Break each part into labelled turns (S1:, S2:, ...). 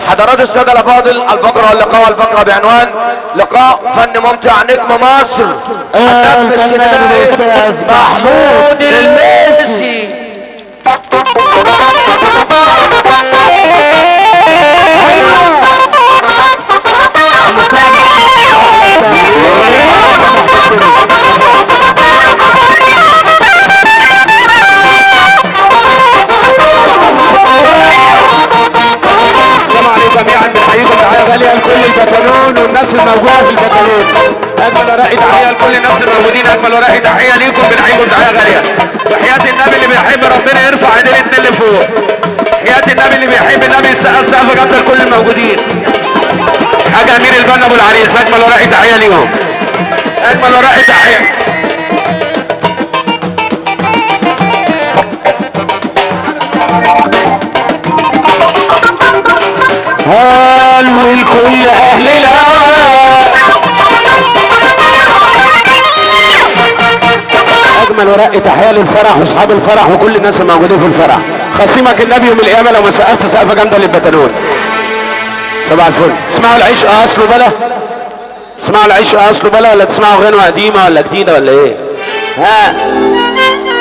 S1: حضرات السادة الافاضل، الفقرة واللقاء، الفقرة بعنوان لقاء فن ممتع نجم مصر النجم السينمائي الاستاذ محمود الليثي.
S2: جميعا بنحييكم تحيه غاليه لكل البتالون والناس الموجوده في البتالون. اجمل ورقه تحيه لكل الناس الموجودين، اجمل ورقه تحيه ليكم، بنحييكم تحيه غاليه. وحياه النبي اللي بيحب ربنا يرفع ايديه الاثنين لفوق. حياه النبي اللي بيحب النبي يسقف سقف جامده لكل الموجودين. حاج امير البنا ابو العريس، اجمل ورقه تحيه ليهم، اجمل ورقه تحيه. هالو الكل اهل الهوى، اجمل ورقه تحيه للفرح واصحاب الفرح وكل الناس الموجودين في الفرح. خصيمك النبي يوم القيامه لو ما سقفت سقفه جامده للبتالون. صباح الفل. تسمعوا العيش اصله بلا؟ تسمعوا العيش اصله بلا ولا تسمعوا غنوه قديمه ولا جديده ولا ايه؟ ها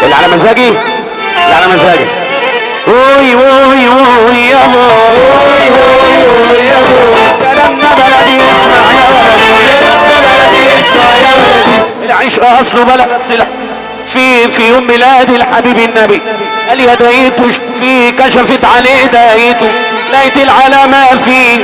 S2: اللي على مزاجي، اللي على مزاجي. وي وي وي يا بو، وي وي وي يا بو، كلامنا بلدي اسمع يا ولدي، كلامنا بلدي اسمع يا ولدي. العيش اصله بلا سلاح. في يوم ميلاد الحبيب النبي قال يا دايته في كشفت عليه دايته، لقيت العلامه فيه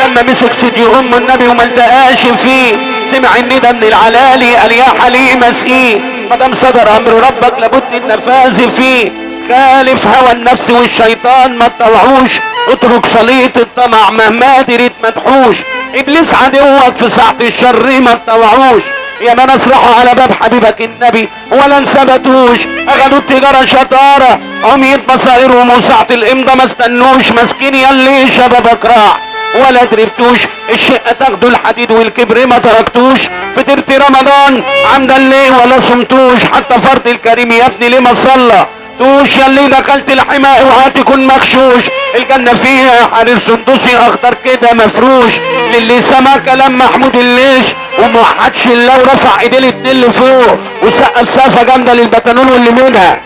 S2: لما مسك سيدي ام النبي وما التقاش فيه. سمع الندى من العلالي قال يا حليم اسقيه، ما دام صدر امر ربك لابد النفاذ فيه. خالف هوى النفس والشيطان ما تطوعوش، اترك صليط الطمع مهما دريت ما تحوش. ابليس عدوك في ساعة الشر ما تطوعوش. يا ما ناس راحوا على باب حبيبك النبي ولا انثبتوش، اخدوا التجارة شطارة عميت بصائرهم وساعة الامضة ما استنوش. مسكين ياللي شبابك راح ولا دربتوش، الشقة تاخدوا الحديد والكبر ما تركتوش. فطرت رمضان عمدا ليه ولا صمتوش، حتى فرض الكريم يا ابني ليه ما صلى توش. ياللي دخلت الحماء اوعى تكون مغشوش، الجنة فيها حرير سندسي اخضر كده مفروش. للي سمع كلام محمود الليش وموحدش الله ورفع ايديه الاتنين لفوق وسقف سقفه جامده للبتالون واللي منها.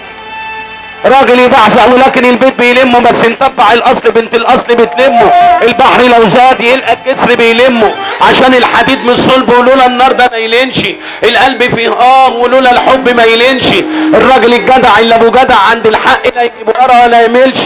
S2: راجل يبعزق ولكن البيت بيلمه، بس نطبع الاصل بنت الاصل بتلمه. البحر لو زاد يلقى الجسر بيلمه، عشان الحديد من الصلب ولولا النار ده ما يلينش. القلب فيه ولولا الحب ما يلينش. الراجل الجدع اللي ابو جدع عند الحق لا يجيب ورا ولا يملش.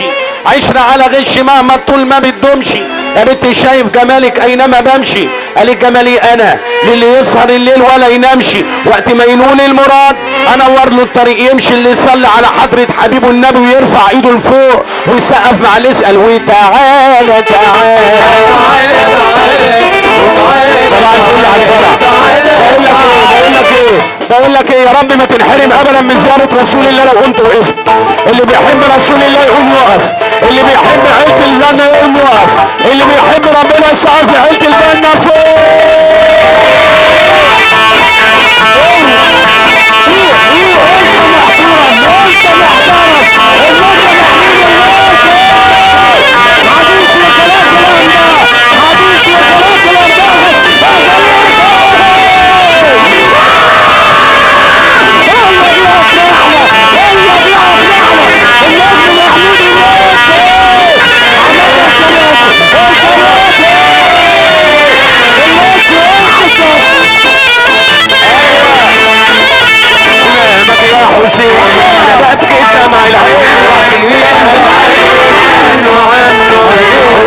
S2: عشرة على غش مهما طول ما بتدومش. يا بنت شايف جمالك اينما بمشي، قال جمالي انا للي يسهر الليل ولا ينامش. وقت ما ينول المراد انور له الطريق يمشي. اللي يصلي على حضرة حبيبه النبي ويرفع ايده لفوق ويسقف مع اللي يسأل وتعالى تعالى. صباح الفل على الفرح. بقول لك ايه يا رب ما تنحرم ابدا من زياره رسول الله. لو كنت وقفت اللي بيحب رسول الله يقوم يقف، اللي بيحب عيله الجنه يقوم يقف، اللي بيحب ربنا يسقف لعيله الجنه فوق.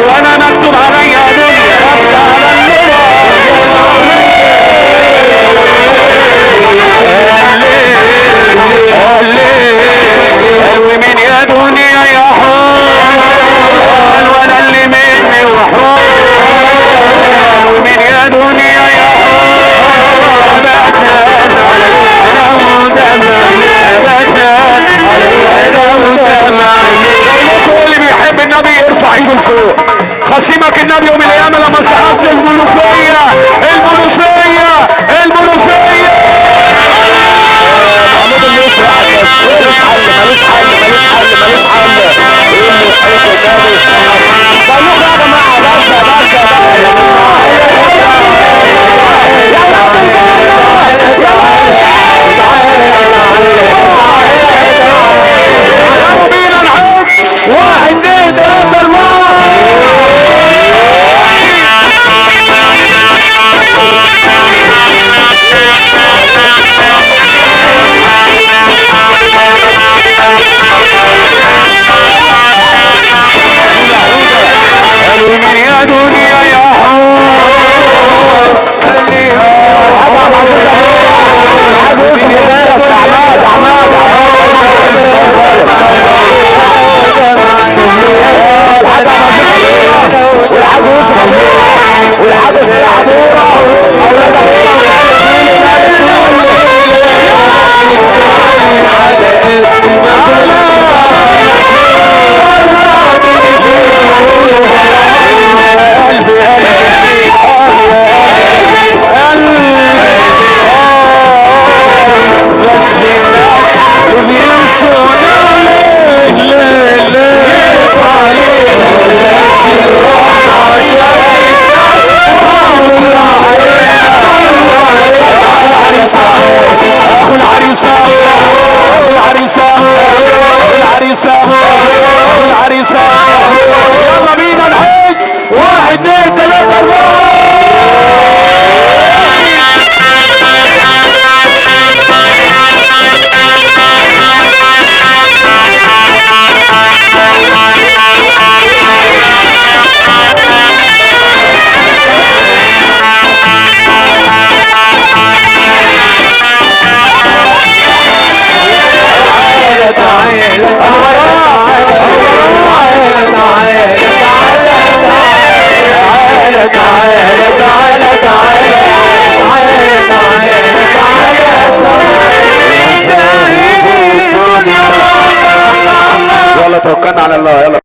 S2: وانا مكتوب عليا دنيا ومن يا دنيا يا حول ولا اللي مني وحول. ومن يا دنيا يا حول بأتان على الهدى اللي بيحب النبي يرفع ايده لفوق. خصيمك النبي يوم القيامه لما سقفت المنوفيه المنوفيه المنوفيه. محمود الليثي واحد بس ملوش حل ملوش حل ملوش حل ملوش حل. ايه اللي يحب النبي؟ بقول لكم يا جماعه دنيا يا حور حاجة عزيزة حاجة يوسف يبارك عماد والحاج يوسف والحاج عبورة اولاد بس الناس بينسونا ليه اخو العريسة يلا بينا نحج 1 2 3 4 يلا توكلنا على الله يلا